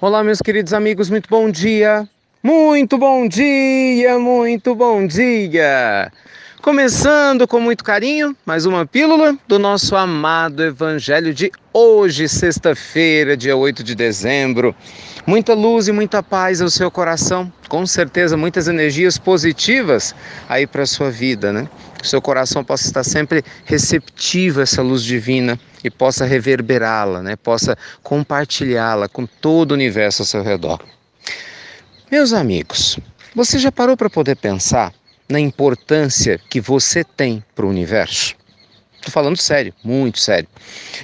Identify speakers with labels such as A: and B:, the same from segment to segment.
A: Olá, meus queridos amigos, muito bom dia! Muito bom dia, muito bom dia! Começando com muito carinho, mais uma pílula do nosso amado Evangelho de hoje, sexta-feira, dia 8 de dezembro. Muita luz e muita paz ao seu coração, com certeza muitas energias positivas aí para a sua vida, né? Que o seu coração possa estar sempre receptivo a essa luz divina e possa reverberá-la, né? Possa compartilhá-la com todo o universo ao seu redor. Meus amigos, você já parou para poder pensar na importância que você tem para o universo? Estou falando sério, muito sério.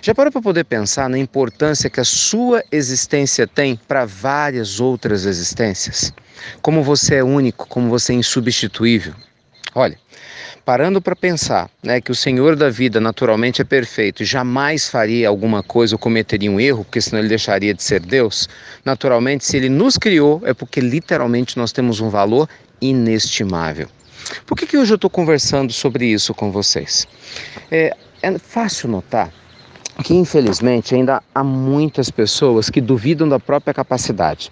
A: Já parou para poder pensar na importância que a sua existência tem para várias outras existências? Como você é único, como você é insubstituível? Olha, parando para pensar, né, que o Senhor da vida naturalmente é perfeito e jamais faria alguma coisa ou cometeria um erro, porque senão ele deixaria de ser Deus. Naturalmente, se ele nos criou, é porque literalmente nós temos um valor inestimável. Por que hoje eu estou conversando sobre isso com vocês? É fácil notar que, infelizmente, ainda há muitas pessoas que duvidam da própria capacidade.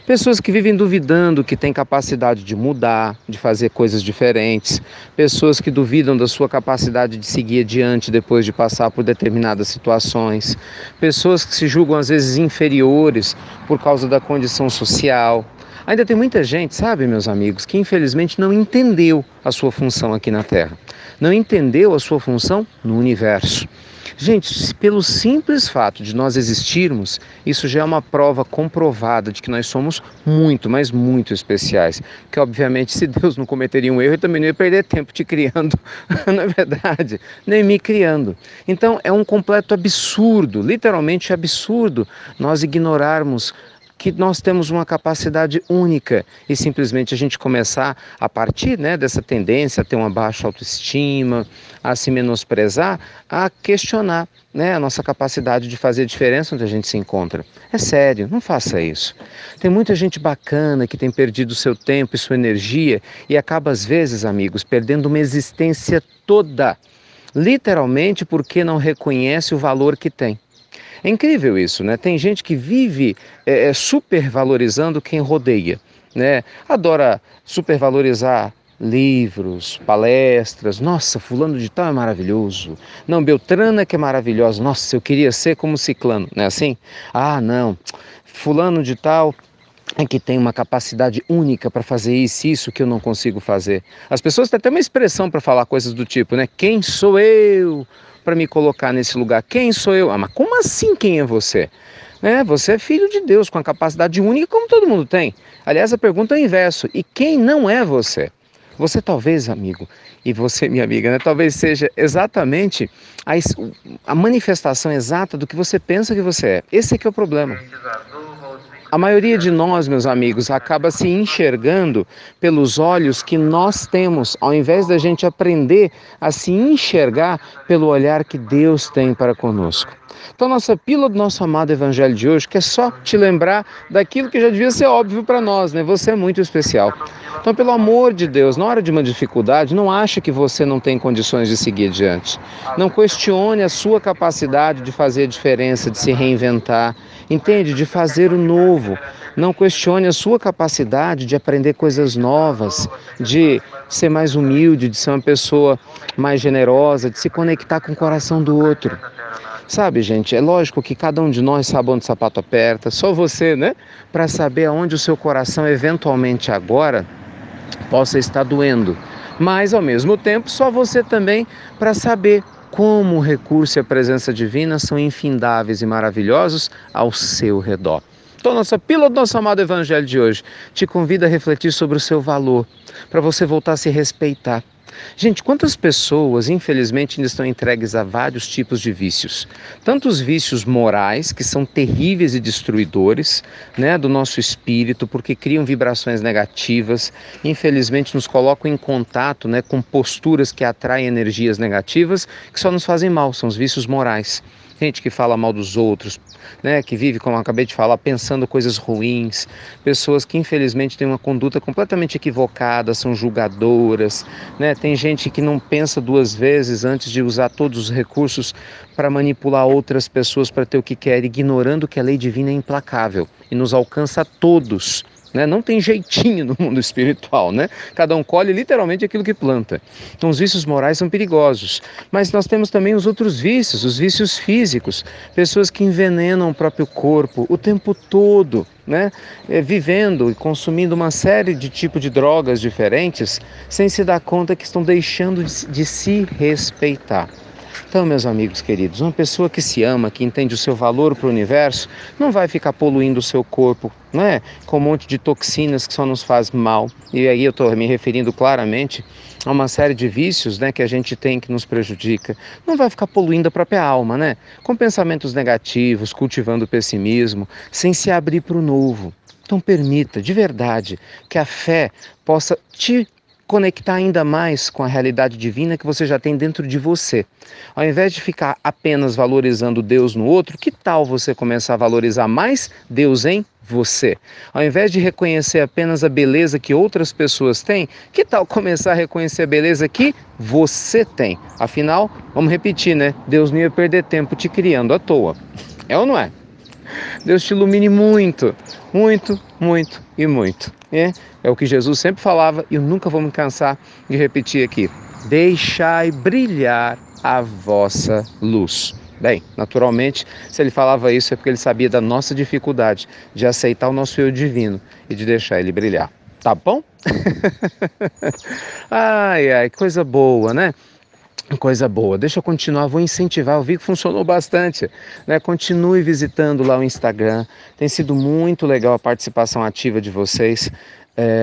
A: Pessoas que vivem duvidando que têm capacidade de mudar, de fazer coisas diferentes. Pessoas que duvidam da sua capacidade de seguir adiante depois de passar por determinadas situações. Pessoas que se julgam às vezes inferiores por causa da condição social. Ainda tem muita gente, sabe, meus amigos, que infelizmente não entendeu a sua função aqui na Terra. Não entendeu a sua função no universo. Gente, pelo simples fato de nós existirmos, isso já é uma prova comprovada de que nós somos muito, mas muito especiais. Que obviamente, se Deus não cometeria um erro, ele também não ia perder tempo te criando, não é verdade? Nem me criando. Então é um completo absurdo, literalmente absurdo, nós ignorarmos que nós temos uma capacidade única e simplesmente a gente começar a partir, né, dessa tendência a ter uma baixa autoestima, a se menosprezar, a questionar, né, a nossa capacidade de fazer diferença onde a gente se encontra. É sério, não faça isso. Tem muita gente bacana que tem perdido seu tempo e sua energia e acaba às vezes, amigos, perdendo uma existência toda, literalmente porque não reconhece o valor que tem. É incrível isso, né? Tem gente que vive supervalorizando quem rodeia, né? Adora supervalorizar livros, palestras. Nossa, fulano de tal é maravilhoso. Não, Beltrana que é maravilhosa. Nossa, eu queria ser como Ciclano, não é assim? Ah, não, fulano de tal é que tem uma capacidade única para fazer isso que eu não consigo fazer. As pessoas têm até uma expressão para falar coisas do tipo, né? Quem sou eu para me colocar nesse lugar? Quem sou eu? Ah, mas como assim quem é você? Você é filho de Deus, com a capacidade única como todo mundo tem. Aliás, a pergunta é o inverso. E quem não é você? Você talvez, amigo, e você, minha amiga, né, talvez seja exatamente a manifestação exata do que você pensa que você é. Esse é que é o problema. A maioria de nós, meus amigos, acaba se enxergando pelos olhos que nós temos, ao invés da gente aprender a se enxergar pelo olhar que Deus tem para conosco. Então, nossa pílula do nosso amado Evangelho de hoje, que é só te lembrar daquilo que já devia ser óbvio para nós, né? Você é muito especial. Então, pelo amor de Deus, na hora de uma dificuldade, não ache que você não tem condições de seguir adiante. Não questione a sua capacidade de fazer a diferença, de se reinventar, entende? De fazer o novo. Não questione a sua capacidade de aprender coisas novas, de ser mais humilde, de ser uma pessoa mais generosa, de se conectar com o coração do outro. Sabe, gente, é lógico que cada um de nós sabe onde o sapato aperta, só você, né? Para saber aonde o seu coração eventualmente agora possa estar doendo. Mas, ao mesmo tempo, só você também para saber como o recurso e a presença divina são infindáveis e maravilhosos ao seu redor. Então, nossa pílula do nosso amado Evangelho de hoje te convida a refletir sobre o seu valor, para você voltar a se respeitar. Gente, quantas pessoas, infelizmente, ainda estão entregues a vários tipos de vícios? Tantos vícios morais, que são terríveis e destruidores, né, do nosso espírito, porque criam vibrações negativas, infelizmente nos colocam em contato, né, com posturas que atraem energias negativas, que só nos fazem mal, são os vícios morais. gente que fala mal dos outros, né, que vive, como eu acabei de falar, pensando coisas ruins, pessoas que infelizmente têm uma conduta completamente equivocada, são julgadoras, né, tem gente que não pensa duas vezes antes de usar todos os recursos para manipular outras pessoas para ter o que quer, ignorando que a lei divina é implacável e nos alcança a todos. Né? Não tem jeitinho no mundo espiritual, né? Cada um colhe literalmente aquilo que planta. Então os vícios morais são perigosos, mas nós temos também os outros vícios, os vícios físicos, pessoas que envenenam o próprio corpo o tempo todo, né? Vivendo e consumindo uma série de tipos de drogas diferentes, sem se dar conta que estão deixando de se respeitar. Então, meus amigos queridos, uma pessoa que se ama, que entende o seu valor para o universo, não vai ficar poluindo o seu corpo, não é? Com um monte de toxinas que só nos faz mal. E aí eu estou me referindo claramente a uma série de vícios, né, que a gente tem que nos prejudica. Não vai ficar poluindo a própria alma, né? Com pensamentos negativos, cultivando o pessimismo, sem se abrir para o novo. Então permita, de verdade, que a fé possa te conectar ainda mais com a realidade divina que você já tem dentro de você. Ao invés de ficar apenas valorizando Deus no outro, que tal você começar a valorizar mais Deus em você? Ao invés de reconhecer apenas a beleza que outras pessoas têm, que tal começar a reconhecer a beleza que você tem? Afinal, vamos repetir, né? Deus não ia perder tempo te criando à toa. É ou não é? Deus te ilumine muito, muito, muito e muito. É o que Jesus sempre falava e eu nunca vou me cansar de repetir aqui. Deixai brilhar a vossa luz. Bem, naturalmente, se ele falava isso é porque ele sabia da nossa dificuldade de aceitar o nosso eu divino e de deixar ele brilhar. Tá bom? Ai, ai, coisa boa, né? Coisa boa, deixa eu continuar, vou incentivar, eu vi que funcionou bastante, né? Continue visitando lá o Instagram, tem sido muito legal a participação ativa de vocês.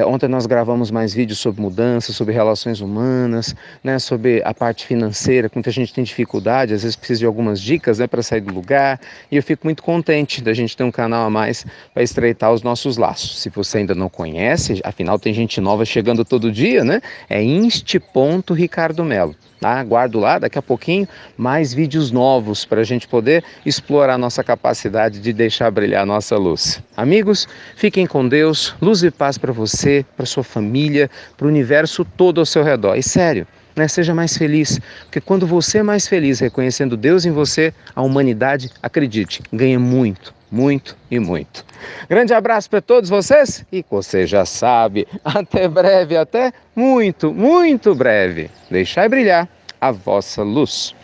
A: Ontem nós gravamos mais vídeos sobre mudança, sobre relações humanas, né? Sobre a parte financeira, que muita gente tem dificuldade, às vezes precisa de algumas dicas, né? Para sair do lugar, e eu fico muito contente da gente ter um canal a mais para estreitar os nossos laços. Se você ainda não conhece, afinal tem gente nova chegando todo dia, né? É inst.ricardomelo. Tá? Aguardo lá, daqui a pouquinho, mais vídeos novos para a gente poder explorar nossa capacidade de deixar brilhar a nossa luz. Amigos, fiquem com Deus, luz e paz para você, para sua família, para o universo todo ao seu redor. E sério, né, seja mais feliz, porque quando você é mais feliz reconhecendo Deus em você, a humanidade, acredite, ganha muito. Muito e muito. Grande abraço para todos vocês e você já sabe, até breve, até muito, muito breve. Deixai brilhar a vossa luz.